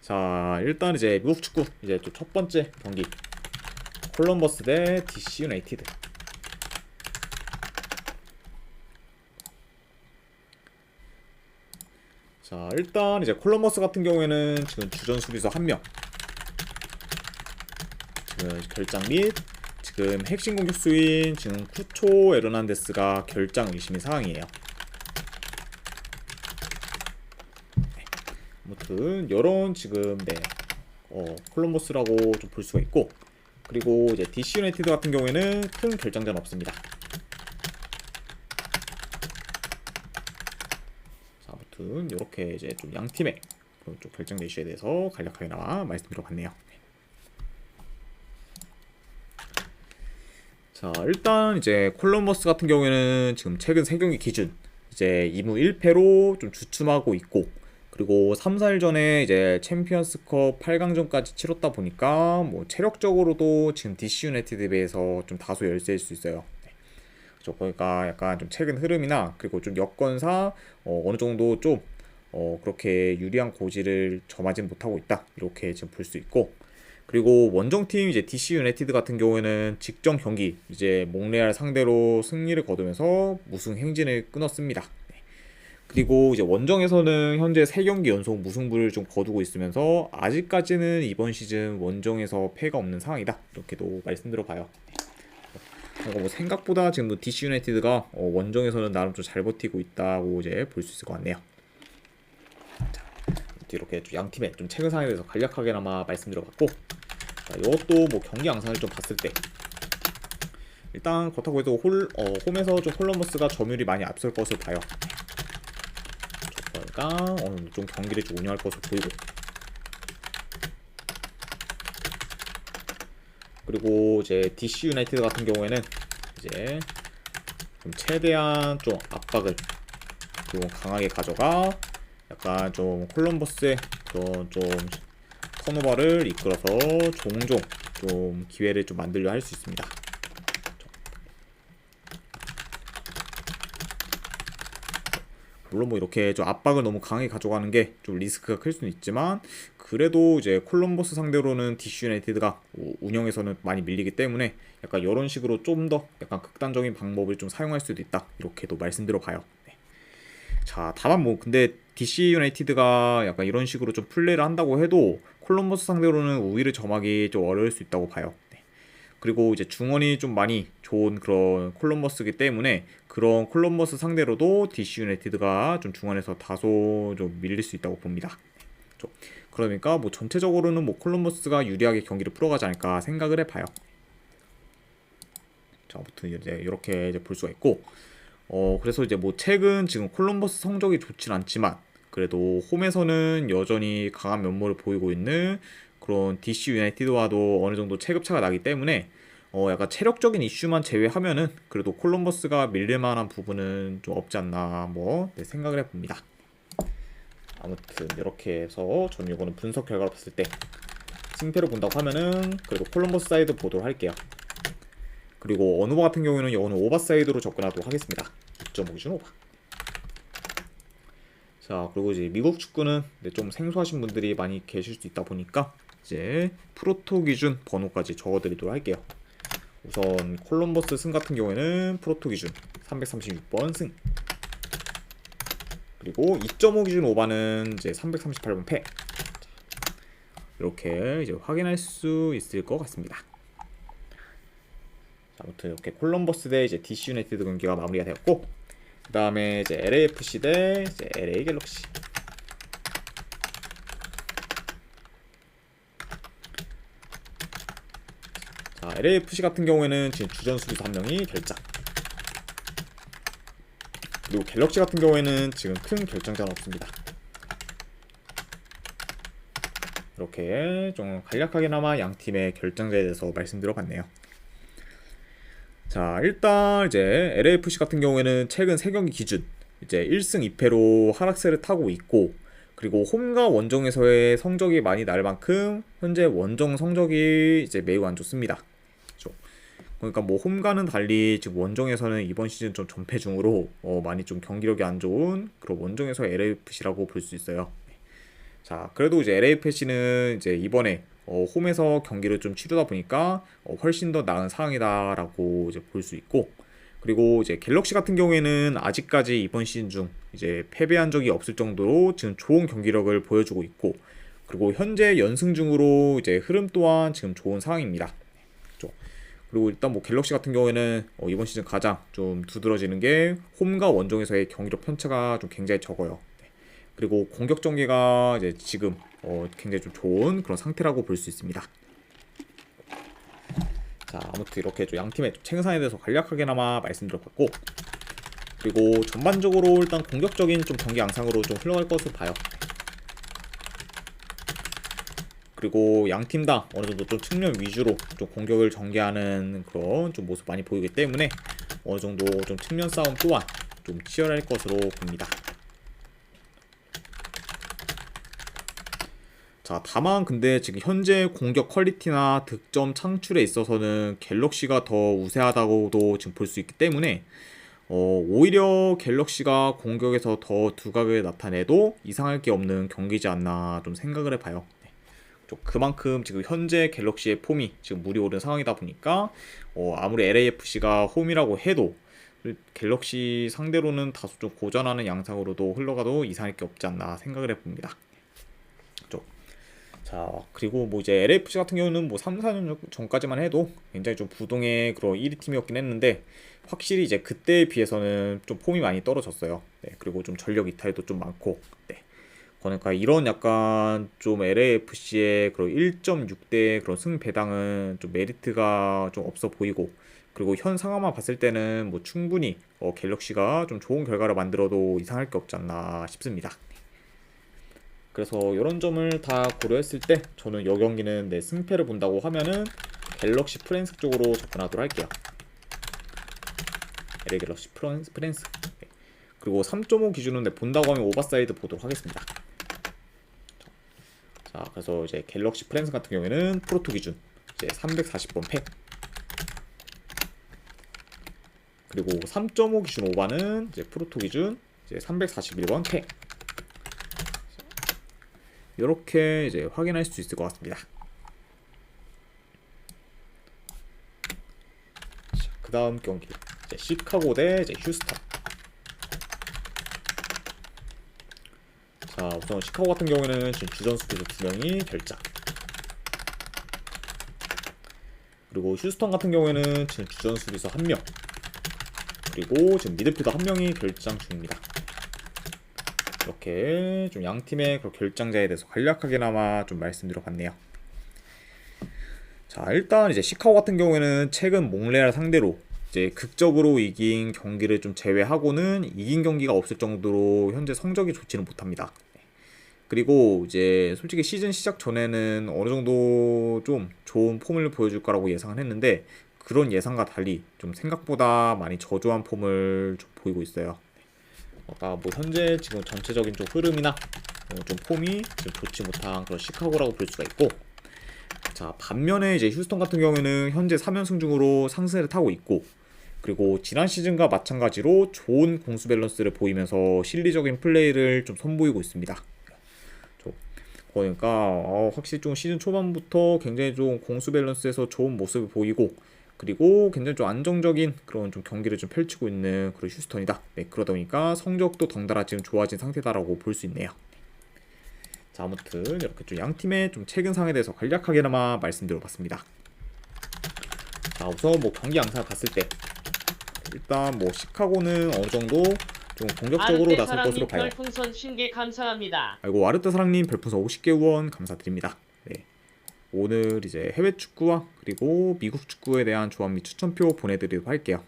자, 일단 이제 미국 축구 이제 또 첫 번째 경기 콜럼버스 대 DC 유나이티드. 자, 일단 이제 콜럼버스 같은 경우에는 지금 주전 수비수 1명, 지금 결장 및 지금 핵심 공격수인 지금 쿠초 에르난데스가 결장 의심인 상황이에요. 아무튼 이런 지금 콜럼버스라고 좀 볼 수가 있고, 그리고 이제 DC 유나이티드 같은 경우에는 큰 결장자는 없습니다. 자, 아무튼 이렇게 이제 좀 양 팀의 그런 좀 결장자 이슈에 대해서 간략하게나마 말씀드려봤네요. 자, 일단 이제 콜럼버스 같은 경우에는 지금 최근 3경기 기준 이제 2무 1패로 좀 주춤하고 있고, 그리고 3, 4일 전에 이제 챔피언스컵 8강전까지 치렀다 보니까 뭐 체력적으로도 지금 DC 유나이티드에 비해서 좀 다소 열세일 수 있어요. 그렇죠. 그러니까 약간 좀 최근 흐름이나 그리고 좀 여건상 어느 정도 좀 그렇게 유리한 고지를 점하진 못하고 있다, 이렇게 지금 볼 수 있고, 그리고 원정팀 이제 DC 유나이티드 같은 경우에는 직전 경기 이제 몽레알 상대로 승리를 거두면서 무승 행진을 끊었습니다. 그리고 이제 원정에서는 현재 3경기 연속 무승부를 좀 거두고 있으면서 아직까지는 이번 시즌 원정에서 패가 없는 상황이다, 이렇게도 말씀드려봐요. 뭐 생각보다 지금 뭐 DC 유나이티드가 원정에서는 나름 좀 잘 버티고 있다고 이제 볼 수 있을 것 같네요. 자, 이렇게 양 팀의 좀 최근 상황에 대해서 간략하게나마 말씀드려봤고, 자, 이것도 뭐 경기 양상을 좀 봤을 때 일단 그렇다고 해도 홈에서 좀 콜럼버스가 점유율이 많이 앞설 것을 봐요. 그러니까 좀 경기를 좀 운영할 것으로 보이고, 그리고 이제 DC 유나이티드 같은 경우에는 이제 좀 최대한 좀 압박을 좀 강하게 가져가 약간 좀 콜럼버스의 그런 좀 턴오버를 이끌어서 종종 좀 기회를 좀 만들려 할 수 있습니다. 물론 뭐 이렇게 좀 압박을 너무 강하게 가져가는 게 좀 리스크가 클 수는 있지만, 그래도 이제 콜럼버스 상대로는 DC 유나이티드가 운영에서는 많이 밀리기 때문에 약간 이런 식으로 좀 더 약간 극단적인 방법을 좀 사용할 수도 있다, 이렇게도 말씀드려 봐요. 네. 자, 다만 뭐 근데 DC 유나이티드가 약간 이런 식으로 좀 플레이를 한다고 해도 콜럼버스 상대로는 우위를 점하기 좀 어려울 수 있다고 봐요. 그리고 이제 중원이 좀 많이 좋은 그런 콜럼버스이기 때문에 그런 콜럼버스 상대로도 DC 유나이티드가 좀 중원에서 다소 좀 밀릴 수 있다고 봅니다. 그러니까 뭐 전체적으로는 뭐 콜럼버스가 유리하게 경기를 풀어가지 않을까 생각을 해봐요. 자, 아무튼 이제 이렇게 이제 볼 수가 있고, 그래서 이제 뭐 최근 지금 콜럼버스 성적이 좋진 않지만 그래도 홈에서는 여전히 강한 면모를 보이고 있는 그런 DC 유나이티드와도 어느 정도 체급차가 나기 때문에 약간 체력적인 이슈만 제외하면은 그래도 콜럼버스가 밀릴만한 부분은 좀 없지 않나 생각을 해봅니다. 아무튼 이렇게 해서 저는 이거는 분석 결과로 봤을 때 승패로 본다고 하면은 그래도 콜럼버스 사이드 보도록 할게요. 그리고 어느 같은 경우에는 어느 오바 사이드로 접근하도록 하겠습니다. 2.5 기준 오바. 자, 그리고 이제 미국 축구는 좀 생소하신 분들이 많이 계실 수 있다 보니까 이제 프로토 기준 번호까지 적어드리도록 할게요. 우선 콜럼버스 승 같은 경우에는 프로토 기준 336번 승, 그리고 2.5 기준 오바는 이제 338번 패. 이렇게 이제 확인할 수 있을 것 같습니다. 자, 아무튼 이렇게 콜럼버스 대 이제 DC 유나이티드 경기가 마무리가 되었고, 그 다음에 이제 LAFC 대 이제 LA 갤럭시. 자, LAFC 같은 경우에는 지금 주전 수비수 1명이 결장, 그리고 갤럭시 같은 경우에는 지금 큰 결장자는 없습니다. 이렇게 좀 간략하게나마 양 팀의 결장자에 대해서 말씀드려봤네요. 자, 일단 이제 LAFC 같은 경우에는 최근 3경기 기준 이제 1승 2패로 하락세를 타고 있고, 그리고 홈과 원정에서의 성적이 많이 날 만큼 현재 원정 성적이 이제 매우 안 좋습니다. 그렇죠? 그러니까 뭐 홈과는 달리 지금 원정에서는 이번 시즌 좀 전패 중으로 많이 좀 경기력이 안 좋은 그런 원정에서의 LAFC라고 볼 수 있어요. 자, 그래도 이제 LAFC는 이제 이번에 홈에서 경기를 좀 치르다 보니까 훨씬 더 나은 상황이다라고 이제 볼 수 있고, 그리고 이제 갤럭시 같은 경우에는 아직까지 이번 시즌 중 이제 패배한 적이 없을 정도로 지금 좋은 경기력을 보여주고 있고, 그리고 현재 연승 중으로 이제 흐름 또한 지금 좋은 상황입니다. 그렇죠? 그리고 일단 뭐 갤럭시 같은 경우에는 이번 시즌 가장 좀 두드러지는 게 홈과 원정에서의 경기력 편차가 좀 굉장히 적어요. 그리고 공격 전개가 이제 지금 굉장히 좀 좋은 그런 상태라고 볼 수 있습니다. 자, 아무튼 이렇게 좀 양팀의 최근상에 대해서 간략하게나마 말씀드려봤고, 그리고 전반적으로 일단 공격적인 좀 경기 양상으로 좀 흘러갈 것으로 봐요. 그리고 양 팀 다 어느 정도 좀 측면 위주로 좀 공격을 전개하는 그런 좀 모습 많이 보이기 때문에 어느 정도 좀 측면 싸움 또한 좀 치열할 것으로 봅니다. 자, 다만 근데 지금 현재 공격 퀄리티나 득점 창출에 있어서는 갤럭시가 더 우세하다고도 지금 볼 수 있기 때문에 오히려 갤럭시가 공격에서 더 두각을 나타내도 이상할 게 없는 경기지 않나 좀 생각을 해봐요. 그만큼 지금 현재 갤럭시의 폼이 지금 물이 오른 상황이다 보니까 아무리 LAFC가 홈이라고 해도 갤럭시 상대로는 다소 좀 고전하는 양상으로도 흘러가도 이상할 게 없지 않나 생각을 해봅니다. 자, 그리고 뭐 이제 LAFC 같은 경우는 뭐 3, 4년 전까지만 해도 굉장히 좀 부동의 그런 1위 팀이었긴 했는데, 확실히 이제 그때에 비해서는 좀 폼이 많이 떨어졌어요. 네, 그리고 좀 전력 이탈도 좀 많고, 네. 그러니까 이런 약간 좀 LAFC의 그런 1.6대 그런 승배당은 좀 메리트가 좀 없어 보이고, 그리고 현 상황만 봤을 때는 뭐 충분히 갤럭시가 좀 좋은 결과를 만들어도 이상할 게 없지 않나 싶습니다. 그래서 이런 점을 다 고려했을 때 저는 이 경기는 내 승패를 본다고 하면은 갤럭시 프랜스 쪽으로 접근하도록 할게요. LA 갤럭시 프랜스. 그리고 3.5 기준은 본다고 하면 오버사이드 보도록 하겠습니다. 자, 그래서 이제 갤럭시 프랜스 같은 경우에는 프로토 기준 이제 340번 팩. 그리고 3.5 기준 오바는 이제 프로토 기준 이제 341번 팩. 이렇게 이제 확인할 수 있을 것 같습니다. 그 다음 경기 이제 시카고 대 이제 휴스턴. 자, 우선 시카고 같은 경우에는 지금 주전 수비수 2명이 결장. 그리고 휴스턴 같은 경우에는 지금 주전 수비수 1명. 그리고 지금 미드필더 1명이 결장 중입니다. 이렇게 좀 양 팀의 그 결장자에 대해서 간략하게나마 좀 말씀드려봤네요. 자, 일단 이제 시카고 같은 경우에는 최근 몽레알 상대로 이제 극적으로 이긴 경기를 좀 제외하고는 이긴 경기가 없을 정도로 현재 성적이 좋지는 못합니다. 그리고 이제 솔직히 시즌 시작 전에는 어느 정도 좀 좋은 폼을 보여줄 거라고 예상을 했는데, 그런 예상과 달리 좀 생각보다 많이 저조한 폼을 좀 보이고 있어요. 뭐 현재 지금 전체적인 좀 흐름이나 좀 폼이 지금 좋지 못한 그런 시카고라고 볼 수가 있고, 자, 반면에 이제 휴스턴 같은 경우에는 현재 3연승 중으로 상승세를 타고 있고, 그리고 지난 시즌과 마찬가지로 좋은 공수 밸런스를 보이면서 실리적인 플레이를 좀 선보이고 있습니다. 그러니까 확실히 좀 시즌 초반부터 굉장히 좀 공수 밸런스에서 좋은 모습을 보이고, 그리고 굉장히 좀 안정적인 그런 좀 경기를 좀 펼치고 있는 그런 휴스턴이다. 네, 그러다 보니까 성적도 덩달아 지금 좋아진 상태다라고 볼 수 있네요. 자, 아무튼 이렇게 좀 양 팀의 좀 최근 상황에 대해서 간략하게나마 말씀드려봤습니다. 자, 우선 뭐 경기 양상 봤을 때 일단 뭐 시카고는 어느 정도 좀 공격적으로 나설 것으로 봐요. 별풍선 50개 감사합니다. 아이고, 아르트 사랑님 별풍선 50개 후원 감사드립니다. 네. 오늘 이제 해외 축구와 그리고 미국 축구에 대한 조합 및 추천표 보내드리도록 할게요.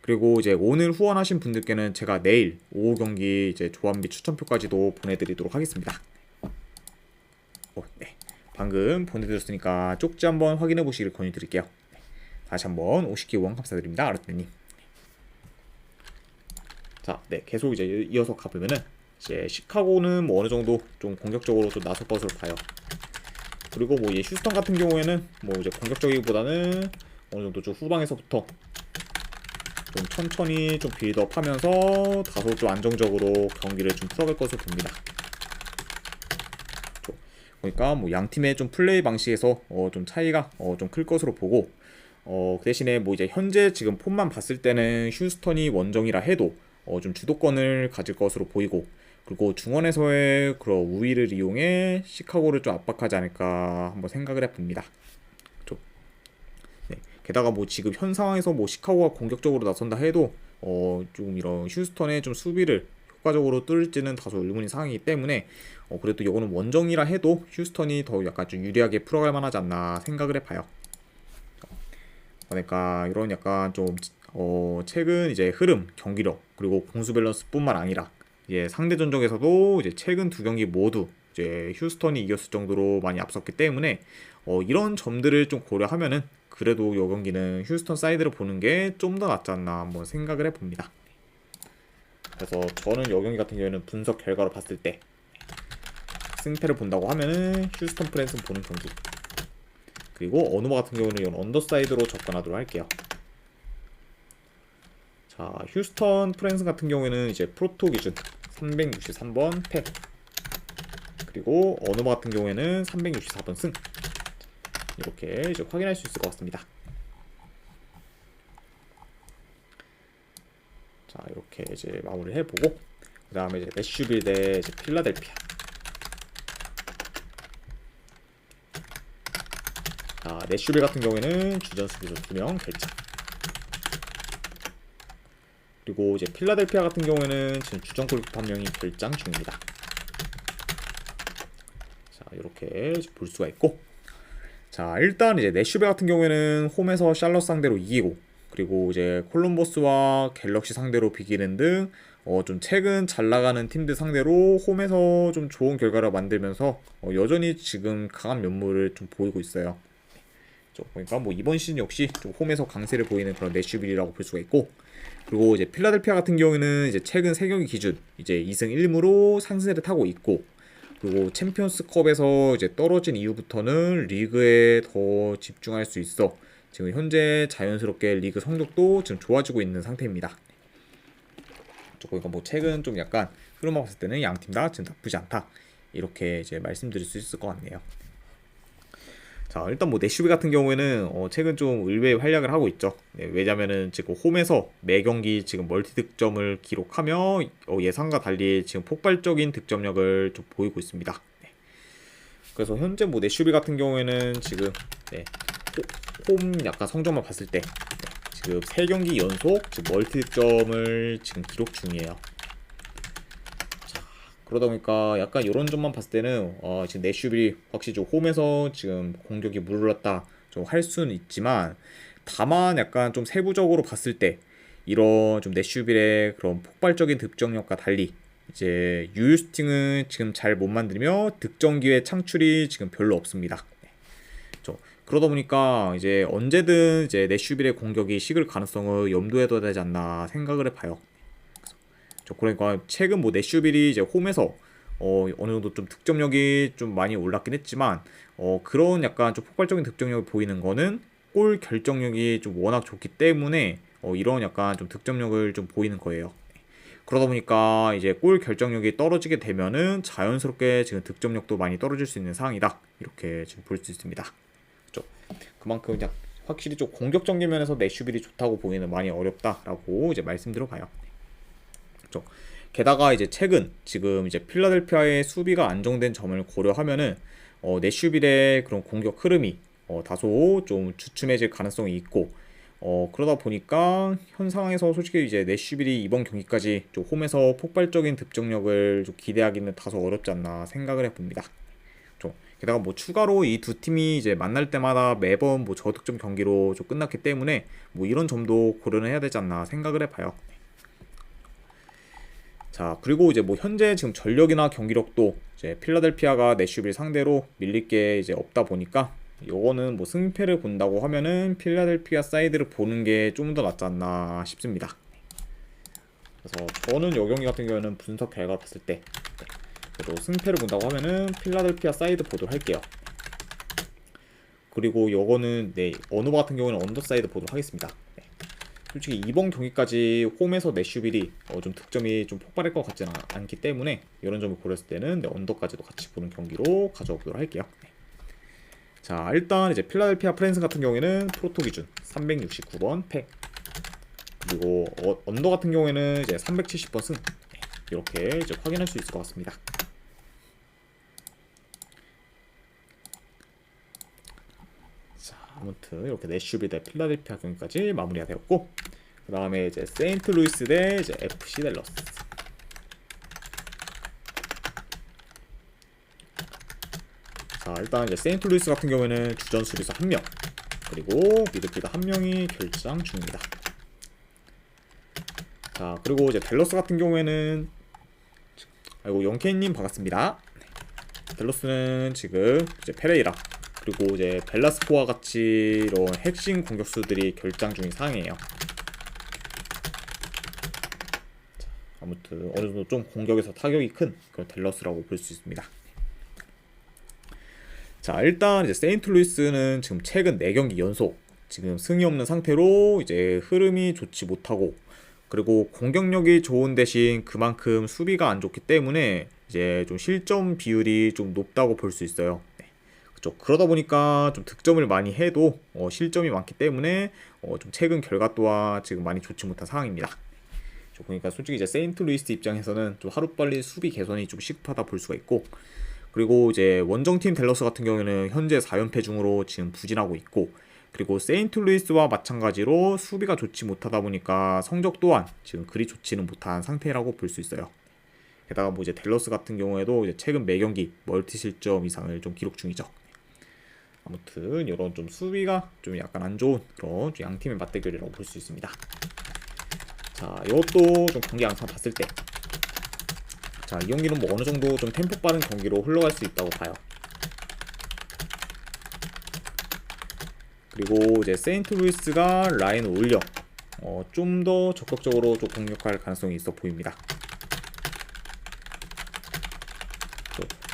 그리고 이제 오늘 후원하신 분들께는 제가 내일 오후 경기 이제 조합 및 추천표까지도 보내드리도록 하겠습니다. 네. 방금 보내드렸으니까 쪽지 한번 확인해 보시길 권유드릴게요. 네. 다시 한번 50개 후원 감사드립니다, 아르트님. 자, 네, 계속 이제 이어서 가보면은 이제 시카고는 뭐 어느 정도 좀 공격적으로 좀 나설 것으로 봐요. 그리고 뭐 휴스턴 같은 경우에는 뭐 이제 공격적이기보다는 어느 정도 좀 후방에서부터 좀 천천히 좀 빌드업하면서 다소 좀 안정적으로 경기를 좀 풀어갈 것으로 봅니다. 보니까 뭐 양 팀의 좀 플레이 방식에서 좀 차이가 좀 클 것으로 보고 그 대신에 뭐 이제 현재 지금 폼만 봤을 때는 휴스턴이 원정이라 해도 좀 주도권을 가질 것으로 보이고 그리고 중원에서의 그런 우위를 이용해 시카고를 좀 압박하지 않을까 한번 생각을 해봅니다. 좀, 네. 게다가 뭐 지금 현 상황에서 뭐 시카고가 공격적으로 나선다 해도 좀 이런 휴스턴의 좀 수비를 효과적으로 뚫을지는 다소 의문인 상황이기 때문에 그래도 이거는 원정이라 해도 휴스턴이 더 약간 좀 유리하게 풀어갈 만하지 않나 생각을 해봐요. 그러니까 이런 약간 좀 최근 이제 흐름, 경기력 그리고 공수 밸런스뿐만 아니라 이제 상대 전적에서도 이제 최근 두 경기 모두 이제 휴스턴이 이겼을 정도로 많이 앞섰기 때문에 이런 점들을 좀 고려하면은 그래도 이 경기는 휴스턴 사이드를 보는 게 좀 더 낫지 않나 한번 생각을 해봅니다. 그래서 저는 이 경기 같은 경우에는 분석 결과로 봤을 때 승패를 본다고 하면은 휴스턴 프랜슨 보는 경기 그리고 어누마 같은 경우는 이건 언더사이드로 접근하도록 할게요. 자, 휴스턴 프랜슨 같은 경우에는 이제 프로토 기준 363번 패 그리고 어누마 같은 경우에는 364번 승 이렇게 이제 확인할 수 있을 것 같습니다. 자, 이렇게 이제 마무리를 해보고 그 다음에 이제 내슈빌 대 이제 필라델피아. 자, 내슈빌 같은 경우에는 주전 수비수 2명 결장. 그리고 이제 필라델피아 같은 경우에는 지금 주전 골키퍼 1명이 결장 중입니다. 자, 이렇게 볼 수가 있고, 자, 일단 이제 내슈빌 같은 경우에는 홈에서 샬럿 상대로 이기고, 그리고 이제 콜럼버스와 갤럭시 상대로 비기는 등 좀 최근 잘 나가는 팀들 상대로 홈에서 좀 좋은 결과를 만들면서 여전히 지금 강한 면모를 좀 보이고 있어요. 그러니까 뭐 이번 시즌 역시 좀 홈에서 강세를 보이는 그런 내슈빌이라고 볼 수가 있고, 그리고 이제 필라델피아 같은 경우에는 이제 최근 3경기 기준 이제 2승 1무로 상승세를 타고 있고, 그리고 챔피언스컵에서 이제 떨어진 이후부터는 리그에 더 집중할 수 있어 지금 현재 자연스럽게 리그 성적도 지금 좋아지고 있는 상태입니다. 그러니까 뭐 최근 좀 약간 흐름을 봤을 때는 양 팀 다 지금 나쁘지 않다 이렇게 이제 말씀드릴 수 있을 것 같네요. 자, 일단 뭐 내슈빌 같은 경우에는 최근 좀 의외의 활약을 하고 있죠. 네, 왜냐면은 지금 홈에서 매 경기 지금 멀티 득점을 기록하며 예상과 달리 지금 폭발적인 득점력을 좀 보이고 있습니다. 네. 그래서 현재 뭐 내슈빌 같은 경우에는 지금 네, 홈 약간 성적만 봤을 때 지금 3경기 연속 지금 멀티 득점을 지금 기록 중이에요. 자, 그러다 보니까 약간 이런 점만 봤을 때는 지금 내슈빌이 확실히 좀 홈에서 지금 공격이 물러났다 좀 할 수는 있지만, 다만 약간 좀 세부적으로 봤을 때 이런 좀 내슈빌의 그런 폭발적인 득점력과 달리 이제 유유스팅은 지금 잘 못 만들며 득점 기회 창출이 지금 별로 없습니다. 그러다 보니까 이제 언제든 이제 내슈빌의 공격이 식을 가능성을 염두에 둬야 되지 않나 생각을 해봐요. 그러니까 최근 뭐 내슈빌이 이제 홈에서 어느 정도 좀 득점력이 좀 많이 올랐긴 했지만 그런 약간 좀 폭발적인 득점력을 보이는 거는 골 결정력이 좀 워낙 좋기 때문에 이런 약간 좀 득점력을 좀 보이는 거예요. 그러다 보니까 이제 골 결정력이 떨어지게 되면은 자연스럽게 지금 득점력도 많이 떨어질 수 있는 상황이다 이렇게 지금 볼 수 있습니다. 그만큼 그냥 확실히 좀 공격적인 면에서 내슈빌이 좋다고 보기는 많이 어렵다라고 이제 말씀드려봐요. 게다가 이제 최근 지금 이제 필라델피아의 수비가 안정된 점을 고려하면은 내슈빌의 그런 공격 흐름이 다소 좀 주춤해질 가능성이 있고, 그러다 보니까 현 상황에서 솔직히 이제 내슈빌이 이번 경기까지 좀 홈에서 폭발적인 득점력을 좀 기대하기는 다소 어렵지 않나 생각을 해봅니다. 게다가 뭐 추가로 이 두 팀이 이제 만날 때마다 매번 뭐 저득점 경기로 좀 끝났기 때문에 뭐 이런 점도 고려는 해야 되지 않나 생각을 해봐요. 자, 그리고 이제 뭐 현재 지금 전력이나 경기력도 이제 필라델피아가 내슈빌 상대로 밀릴 게 이제 없다 보니까 요거는 뭐 승패를 본다고 하면은 필라델피아 사이드를 보는 게 좀 더 낫지 않나 싶습니다. 그래서 저는 요 경기 같은 경우는 분석 결과를 봤을 때 그래도 승패를 본다고 하면은 필라델피아 사이드 보도록 할게요. 그리고 요거는 네, 어누바 같은 경우는 언더사이드 보도록 하겠습니다. 네. 솔직히 이번 경기까지 홈에서 내슈빌이 좀 득점이 좀 폭발할 것 같지는 않기 때문에 이런 점을 고렸을 때는 언더까지도 같이 보는 경기로 가져와 보도록 할게요. 자, 일단 이제 필라델피아 프랜스 같은 경우에는 프로토 기준 369번 패, 그리고 언더 같은 경우에는 이제 370번 승, 이렇게 이제 확인할 수 있을 것 같습니다. 자, 아무튼 이렇게 내슈빌 대 필라델피아 경기까지 마무리가 되었고, 그 다음에 이제 세인트루이스 대 이제 FC 댈러스. 자, 일단 이제 세인트루이스 같은 경우에는 주전 수비수 1명, 그리고 미드필더 1명이 결장 중입니다. 자, 그리고 이제 댈러스 같은 경우에는, 아이고, 영케이님 반갑습니다. 댈러스는 지금 이제 페레이라, 그리고 이제 벨라스코와 같이 이런 핵심 공격수들이 결장 중인 상황이에요. 자, 아무튼 어느 정도 좀 공격에서 타격이 큰 그런 댈러스라고 볼 수 있습니다. 자, 일단 이제 세인트루이스는 지금 최근 4경기 연속 지금 승이 없는 상태로 이제 흐름이 좋지 못하고, 그리고 공격력이 좋은 대신 그만큼 수비가 안 좋기 때문에 이제 좀 실점 비율이 좀 높다고 볼 수 있어요. 네. 그렇죠. 그러다 보니까 좀 득점을 많이 해도 실점이 많기 때문에 좀 최근 결과 또한 지금 많이 좋지 못한 상황입니다. 그러니까 솔직히 이제 세인트루이스 입장에서는 좀 하루빨리 수비 개선이 좀 시급하다 볼 수가 있고, 그리고 이제 원정팀 댈러스 같은 경우에는 현재 4연패 중으로 지금 부진하고 있고, 그리고 세인트루이스와 마찬가지로 수비가 좋지 못하다 보니까 성적 또한 지금 그리 좋지는 못한 상태라고 볼 수 있어요. 게다가 뭐 이제 댈러스 같은 경우에도 이제 최근 매경기 멀티 실점 이상을 좀 기록 중이죠. 아무튼 이런 좀 수비가 좀 약간 안 좋은 그런 양 팀의 맞대결이라고 볼 수 있습니다. 자, 이것도 좀 경기 양상 봤을 때, 자, 이 경기는 뭐 어느 정도 좀 템포 빠른 경기로 흘러갈 수 있다고 봐요. 그리고 이제 세인트루이스가 라인을 올려 좀 더 적극적으로 좀 공격할 가능성이 있어 보입니다.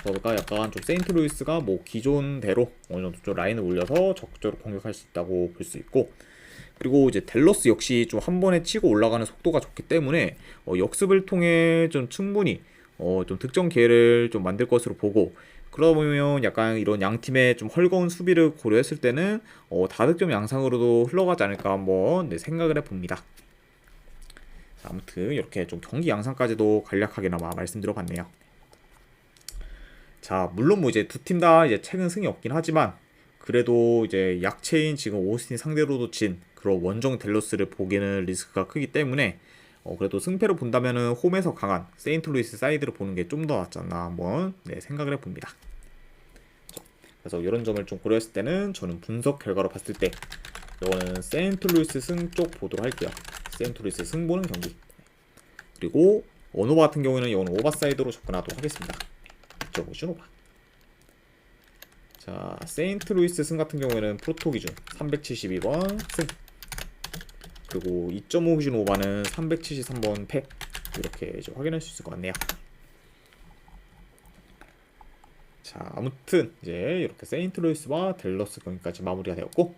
그러니까 약간 좀 세인트루이스가 뭐 기존대로 어느 정도 좀 라인을 올려서 적극적으로 공격할 수 있다고 볼 수 있고, 그리고 이제 댈러스 역시 좀 한 번에 치고 올라가는 속도가 좋기 때문에 역습을 통해 좀 충분히 좀 득점 기회를 좀 만들 것으로 보고, 그러다 보면 약간 이런 양 팀의 좀 헐거운 수비를 고려했을 때는 다득점 양상으로도 흘러가지 않을까 한번 생각을 해봅니다. 아무튼 이렇게 좀 경기 양상까지도 간략하게나마 말씀드려봤네요. 자, 물론 뭐 이제 두 팀 다 이제 최근 승이 없긴 하지만, 그래도 이제 약체인 지금 오스틴 상대로도 진 그런 원정 댈러스를 보기에는 리스크가 크기 때문에 그래도 승패로 본다면은 홈에서 강한 세인트루이스 사이드를 보는 게 좀 더 낫지 않나 한번 생각을 해봅니다. 그래서 이런 점을 좀 고려했을 때는 저는 분석 결과로 봤을 때 이거는 세인트루이스 승 쪽 보도록 할게요. 세인트루이스 승 보는 경기. 그리고 원오버 같은 경우에는 이거는 오버사이드로 접근하도록 하겠습니다. 이쪽 오버. 자, 세인트루이스 승 같은 경우에는 프로토 기준 372번 승, 그리고 2.5 기준 오버는 373번 패, 이렇게 이제 확인할 수 있을 것 같네요. 자, 아무튼 이제 이렇게 세인트루이스와 댈러스 경기까지 마무리가 되었고,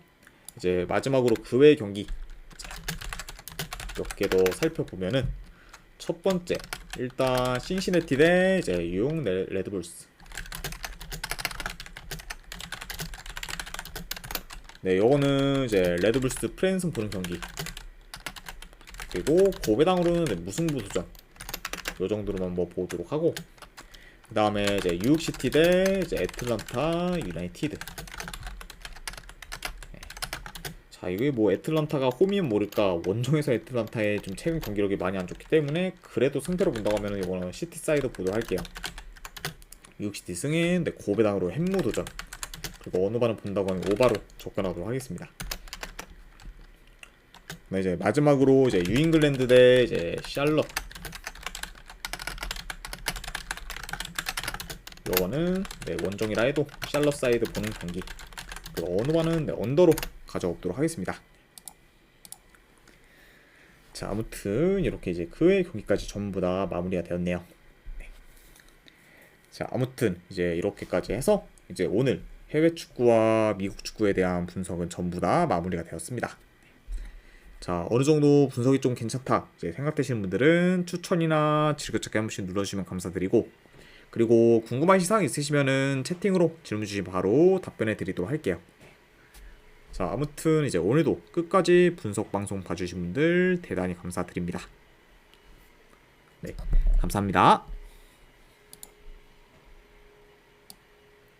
이제 마지막으로 그 외의 경기 몇 개 더 살펴보면은, 첫 번째 일단 신시내티 대 이제 뉴욕 레드불스. 네, 요거는 이제 레드불스 프랜스 보는 경기. 그리고 고배당으로는 무승부 도전. 요 정도로만 뭐 보도록 하고, 그 다음에 이제 뉴욕시티 대 이제 애틀란타 유나이티드. 네. 자, 이게 뭐 애틀란타가 홈이면 모를까 원정에서 애틀란타의 좀 최근 경기력이 많이 안 좋기 때문에 그래도 승패로 본다고 하면은 이거는 시티 사이드 보도록 할게요. 뉴욕시티 승인, 네, 고배당으로 햄무 도전. 그리고 어느 반을 본다고 하면 오바로 접근하도록 하겠습니다. 네, 이제 마지막으로 이제 뉴잉글랜드 대 이제 샬럿. 이거는 원정이라 해도 샬럿 사이드 보는 경기. 그리고 어느 반은 언더로 가져오도록 하겠습니다. 자, 아무튼 이렇게 이제 그 외의 경기까지 전부 다 마무리가 되었네요. 네. 자, 아무튼 이제 이렇게까지 해서 이제 오늘 해외 축구와 미국 축구에 대한 분석은 전부 다 마무리가 되었습니다. 자, 어느 정도 분석이 좀 괜찮다 이제 생각되시는 분들은 추천이나 즐겨찾기 한 번씩 눌러주시면 감사드리고, 그리고 궁금하신 사항 있으시면은 채팅으로 질문 주시면 바로 답변해 드리도록 할게요. 자, 아무튼 이제 오늘도 끝까지 분석 방송 봐주신 분들 대단히 감사드립니다. 네, 감사합니다.